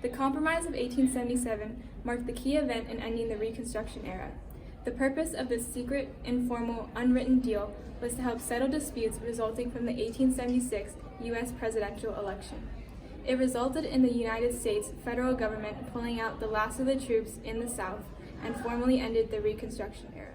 The Compromise of 1877 marked the key event in ending the Reconstruction Era. The purpose of this secret, informal, unwritten deal was to help settle disputes resulting from the 1876 U.S. presidential election. It resulted in the United States federal government pulling out the last of the troops in the South and formally ended the Reconstruction Era.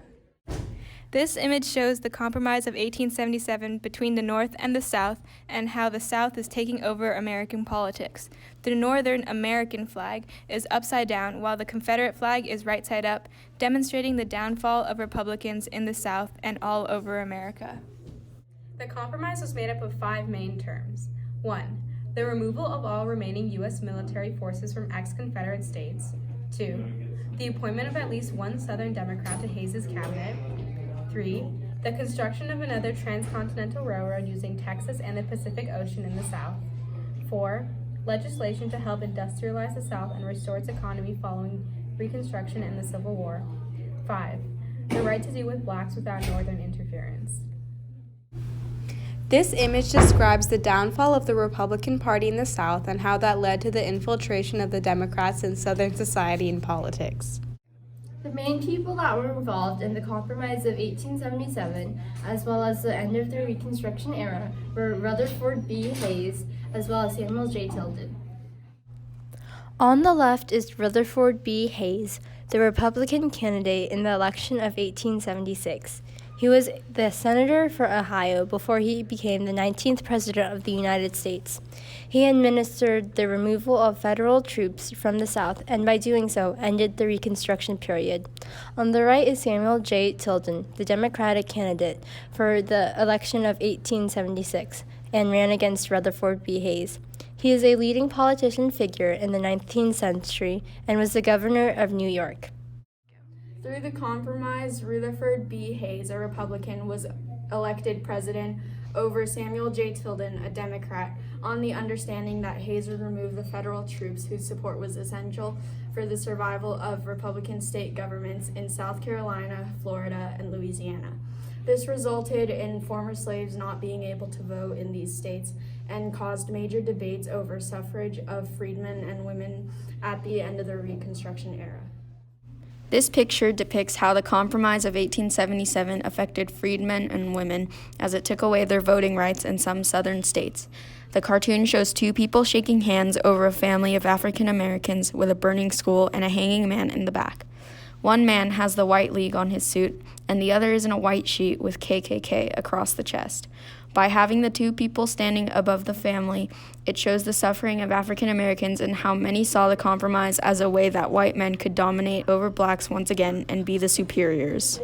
This image shows the Compromise of 1877 between the North and the South and how the South is taking over American politics. The Northern American flag is upside down while the Confederate flag is right side up, demonstrating the downfall of Republicans in the South and all over America. The compromise was made up of 5 main terms. 1. The removal of all remaining U.S. military forces from ex-Confederate states. 2. The appointment of at least one Southern Democrat to Hayes's cabinet. 3. The construction of another transcontinental railroad using Texas and the Pacific Ocean in the South. 4. Legislation to help industrialize the South and restore its economy following Reconstruction and the Civil War. 5. The right to deal with blacks without Northern interference. This image describes the downfall of the Republican Party in the South and how that led to the infiltration of the Democrats in Southern society and politics. The main people that were involved in the Compromise of 1877, as well as the end of the Reconstruction Era, were Rutherford B. Hayes, as well as Samuel J. Tilden. On the left is Rutherford B. Hayes, the Republican candidate in the election of 1876. He was the senator for Ohio before he became the 19th president of the United States. He administered the removal of federal troops from the South and by doing so ended the Reconstruction period. On the right is Samuel J. Tilden, the Democratic candidate for the election of 1876 and ran against Rutherford B. Hayes. He is a leading politician figure in the 19th century and was the governor of New York. Through the compromise, Rutherford B. Hayes, a Republican, was elected president over Samuel J. Tilden, a Democrat, on the understanding that Hayes would remove the federal troops whose support was essential for the survival of Republican state governments in South Carolina, Florida, and Louisiana. This resulted in former slaves not being able to vote in these states and caused major debates over suffrage of freedmen and women at the end of the Reconstruction era. This picture depicts how the Compromise of 1877 affected freedmen and women as it took away their voting rights in some southern states. The cartoon shows 2 people shaking hands over a family of African Americans with a burning school and a hanging man in the back. One man has the White League on his suit, and the other is in a white sheet with KKK across the chest. By having the 2 people standing above the family, it shows the suffering of African Americans and how many saw the compromise as a way that white men could dominate over blacks once again and be the superiors.